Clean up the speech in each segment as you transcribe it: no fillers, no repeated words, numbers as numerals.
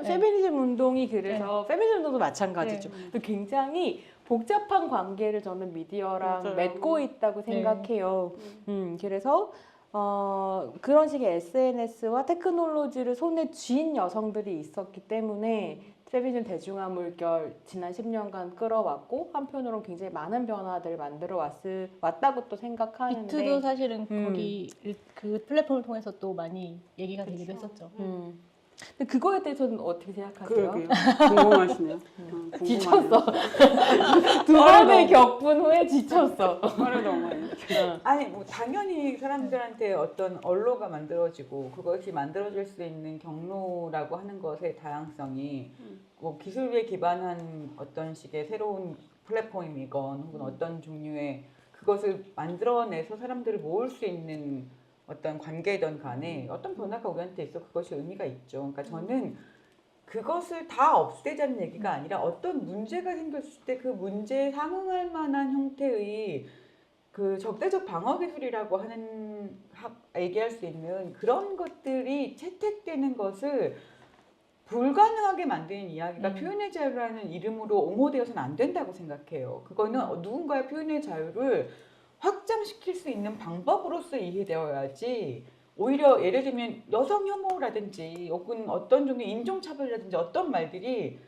페미니즘 운동이 그래서 페미니즘 운동도 마찬가지죠. 네. 굉장히 복잡한 관계를 저는 미디어랑 맞아요. 맺고 있다고 생각해요. 그래서 그런 식의 SNS와 테크놀로지를 손에 쥔 여성들이 있었기 때문에 페미니즘 대중화 물결 지난 10년간 끌어왔고 한편으로는 굉장히 많은 변화들을 만들어 왔다고 또 생각하는데 비트도 사실은 거기 그 플랫폼을 통해서 또 많이 얘기가 되기도 했었죠. 근데 그거에 대해서는 어떻게 생각하세요? 그러게요. 궁금하시네요. 지쳤어. 두 번을 겪은 후에 지쳤어. 화를 너무 많이. 아니 뭐 당연히 사람들한테 어떤 언로가 만들어지고 그것이 만들어질 수 있는 경로라고 하는 것의 다양성이 뭐 기술에 기반한 어떤 식의 새로운 플랫폼이건 혹은 어떤 종류의 그것을 만들어내서 사람들을 모을 수 있는 어떤 관계든 간에 어떤 변화가 우리한테 있어 그것이 의미가 있죠. 그러니까 저는 그것을 다 없애자는 얘기가 아니라 어떤 문제가 생겼을 때 그 문제에 상응할 만한 형태의 그 적대적 방어 기술이라고 하는 얘기할 수 있는 그런 것들이 채택되는 것을 불가능하게 만드는 이야기가 표현의 자유라는 이름으로 옹호되어서는 안 된다고 생각해요. 그거는 누군가의 표현의 자유를 확장시킬 수 있는 방법으로서 이해되어야지 오히려 예를 들면 여성 혐오라든지 혹은 어떤 종류의 인종차별이라든지 어떤 말들이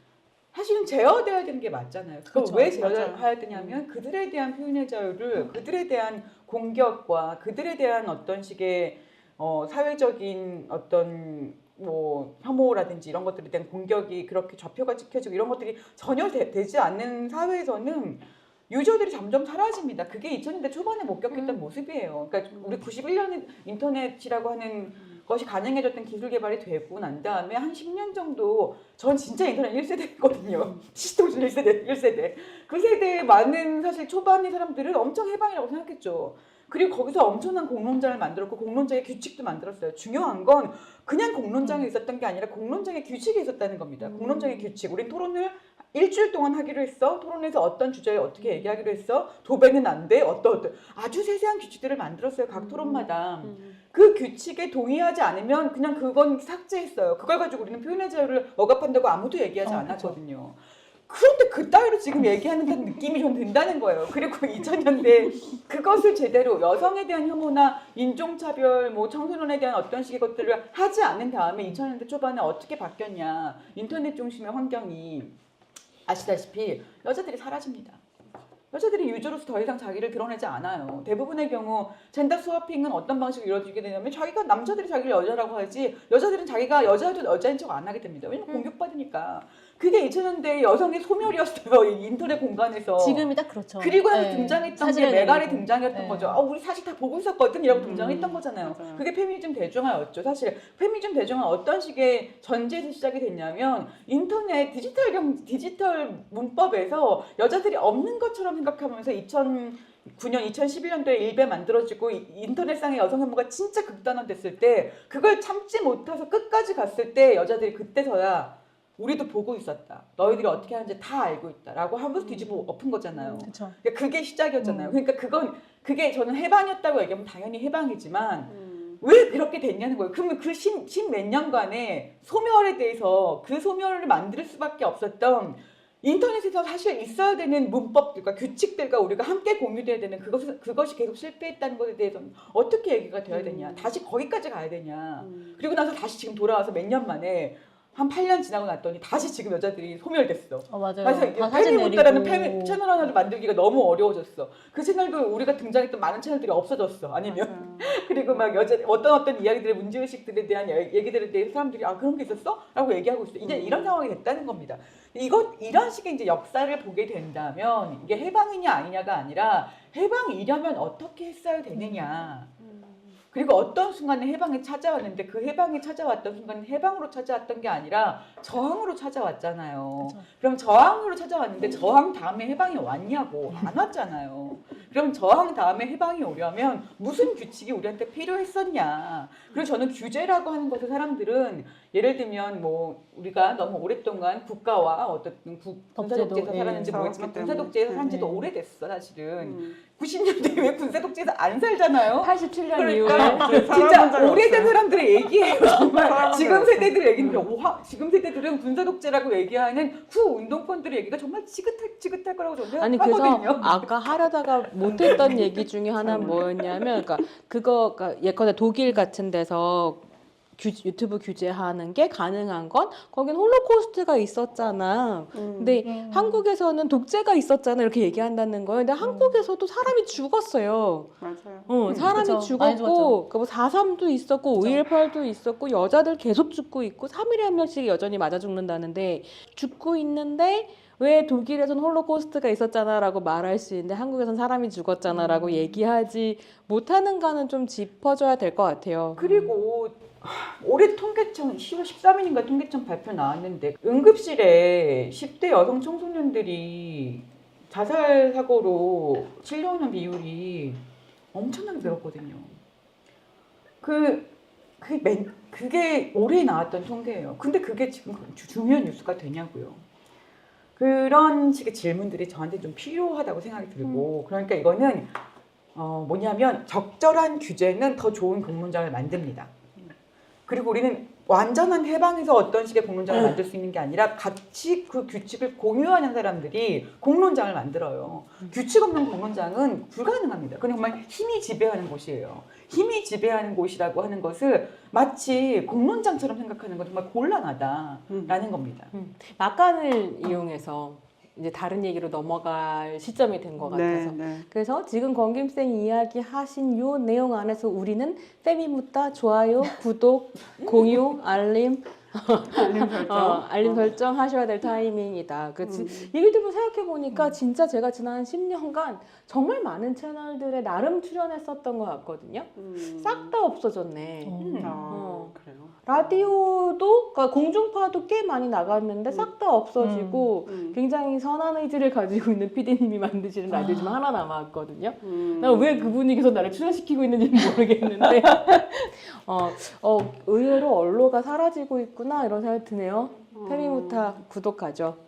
사실은 제어되어야 되는 게 맞잖아요. 그걸 그렇죠. 왜 제어해야 되냐면 그들에 대한 표현의 자유를 그들에 대한 공격과 그들에 대한 어떤 식의 사회적인 어떤 뭐 혐오라든지 이런 것들에 대한 공격이 그렇게 좌표가 찍혀지고 이런 것들이 전혀 되지 않는 사회에서는 유저들이 점점 사라집니다. 그게 2000년대 초반에 목격했던 모습이에요. 그러니까 우리 91년에 인터넷이라고 하는 것이 가능해졌던 기술 개발이 되고 난 다음에 한 10년 정도 전 진짜 인터넷 1세대거든요. 시동준 1세대. 그 세대의 많은 사실 초반의 사람들은 엄청 해방이라고 생각했죠. 그리고 거기서 엄청난 공론장을 만들었고 공론장의 규칙도 만들었어요. 중요한 건 그냥 공론장에 있었던 게 아니라 공론장의 규칙이 있었다는 겁니다. 공론장의 규칙. 우린 토론을 일주일 동안 하기로 했어. 토론에서 어떤 주제에 어떻게 얘기하기로 했어. 도배는 안 돼. 어떤 아주 세세한 규칙들을 만들었어요. 각 토론마다. 그 규칙에 동의하지 않으면 그냥 그건 삭제했어요. 그걸 가지고 우리는 표현의 자유를 억압한다고 아무도 얘기하지 않았거든요. 그런데 그따위로 지금 얘기하는 느낌이 좀 든다는 거예요. 그리고 2000년대 그것을 제대로 여성에 대한 혐오나 인종차별, 뭐 청소년에 대한 어떤 식의 것들을 하지 않은 다음에 2000년대 초반에 어떻게 바뀌었냐. 인터넷 중심의 환경이 아시다시피 여자들이 사라집니다. 여자들이 유저로서 더 이상 자기를 드러내지 않아요. 대부분의 경우 젠더 스와핑은 어떤 방식으로 이루어지게 되냐면 자기가 남자들이 자기를 여자라고 하지 여자들은 자기가 여자도 여자인 척 안 하게 됩니다. 왜냐면 공격받으니까. 그게 2000년대 여성의 소멸이었어요. 이 인터넷 공간에서. 지금이 딱 그렇죠. 그리고 나서 네. 등장했던 게 메갈의 내리고. 등장이었던 네. 거죠. 우리 사실 다 보고 있었거든 이라고 등장했던 거잖아요. 맞아요. 그게 페미니즘 대중화였죠. 사실 페미니즘 대중화 어떤 식의 전제에서 시작이 됐냐면 인터넷 디지털 문법에서 여자들이 없는 것처럼 생각하면서 2009년, 2011년도에 일베 만들어지고 인터넷상의 여성 혐오가 진짜 극단화됐을 때 그걸 참지 못해서 끝까지 갔을 때 여자들이 그때서야 우리도 보고 있었다. 너희들이 어떻게 하는지 다 알고 있다. 라고 하면서 뒤집어 엎은 거잖아요. 그쵸. 그러니까 그게 시작이었잖아요. 그러니까 그게 저는 해방이었다고 얘기하면 당연히 해방이지만 왜 그렇게 됐냐는 거예요. 그러면 그 몇 년간의 소멸에 대해서 그 소멸을 만들 수밖에 없었던 인터넷에서 사실 있어야 되는 문법들과 규칙들과 우리가 함께 공유돼야 되는 그것이 계속 실패했다는 것에 대해서는 어떻게 얘기가 돼야 되냐. 다시 거기까지 가야 되냐. 그리고 나서 다시 지금 돌아와서 몇 년 만에 한 8년 지나고 났더니 다시 지금 여자들이 소멸됐어. 맞아요. 그래서 다 사진 페미묻다라는 내리고. 채널 하나를 만들기가 너무 어려워졌어. 그 채널도 우리가 등장했던 많은 채널들이 없어졌어. 아니면 그리고 막 어떤 이야기들의 문제의식들에 대한 얘기들에 대해서 사람들이 그런 게 있었어? 라고 얘기하고 있어. 이제 이런 상황이 됐다는 겁니다. 이런 식의 이제 역사를 보게 된다면 이게 해방이냐 아니냐가 아니라 해방이려면 어떻게 했어야 되느냐. 그리고 어떤 순간에 해방이 찾아왔는데 그 해방이 찾아왔던 순간은 해방으로 찾아왔던 게 아니라 저항으로 찾아왔잖아요. 그쵸. 그럼 저항으로 찾아왔는데 저항 다음에 해방이 왔냐고 안 왔잖아요. 그럼 저항 다음에 해방이 오려면 무슨 규칙이 우리한테 필요했었냐. 그리고 저는 규제라고 하는 것을 사람들은 예를 들면 뭐 우리가 너무 오랫동안 국가와 어떤 군사독재에서 살았는지 모르겠지만 군사독재에서 산 지도 오래됐어 사실은. 90년대에 왜 군사독재에서 안 살잖아요. 87년 그러니까 이후에 진짜 오래된 사람들의 얘기예요. 정말 사람은 지금 없어요. 세대들 얘기인데 지금 세대들은 군사 독재라고 얘기하는 후 운동권들의 얘기가 정말 지긋할 거라고 저는 아니 생각하거든요. 그래서 아까 하려다가 못했던 얘기 중에 하나는 뭐였냐면, 그러니까 그러니까 예컨대 독일 같은 데서 유튜브 규제하는 게 가능한 건 거긴 홀로코스트가 있었잖아. 근데 한국에서는 독재가 있었잖아 이렇게 얘기한다는 거예요. 근데 한국에서도 사람이 죽었어요. 맞아요. 사람이 그쵸. 많이 죽었고, 죽었죠. 그 뭐 4.3도 있었고, 5.18도 있었고, 여자들 계속 죽고 있고, 3일에 한 명씩 여전히 맞아 죽는다는데, 죽고 있는데, 왜 독일에선 홀로코스트가 있었잖아라고 말할 수 있는데, 한국에선 사람이 죽었잖아라고 얘기하지 못하는가는 좀 짚어줘야 될 것 같아요. 그리고 올해 통계청 10월 13일인가 통계청 발표 나왔는데 응급실에 10대 여성 청소년들이 자살 사고로 실려오는 비율이 엄청나게 늘었거든요. 그게 올해 나왔던 통계예요. 근데 그게 지금 중요한 뉴스가 되냐고요. 그런 식의 질문들이 저한테 좀 필요하다고 생각이 들고, 그러니까 이거는 뭐냐면 적절한 규제는 더 좋은 공론장을 만듭니다. 그리고 우리는 완전한 해방에서 어떤 식의 공론장을 만들 수 있는 게 아니라 같이 그 규칙을 공유하는 사람들이 공론장을 만들어요. 규칙 없는 공론장은 불가능합니다. 그건 정말 힘이 지배하는 곳이에요. 힘이 지배하는 곳이라고 하는 것을 마치 공론장처럼 생각하는 건 정말 곤란하다라는 겁니다. 막간을 이용해서 이제 다른 얘기로 넘어갈 시점이 된 것 같아서. 네. 그래서 지금 권김쌤 이야기 하신 요 내용 안에서 우리는 페미무따 좋아요, 구독, 공유, 알림 알림 설정 하셔야 될 타이밍이다. 얘기 들으면 생각해보니까 진짜 제가 지난 10년간 정말 많은 채널들에 나름 출연했었던 것 같거든요. 싹 다 없어졌네. 그래요. 라디오도, 그러니까 공중파도 꽤 많이 나갔는데 싹 다 없어지고 굉장히 선한 의지를 가지고 있는 PD님이 만드시는 라디오 지금 하나 남았거든요. 난 왜 그분이 계속 나를 출연시키고 있는지 모르겠는데 의외로 언로가 사라지고 있구나 이런 생각이 드네요. 페미무타 구독하죠.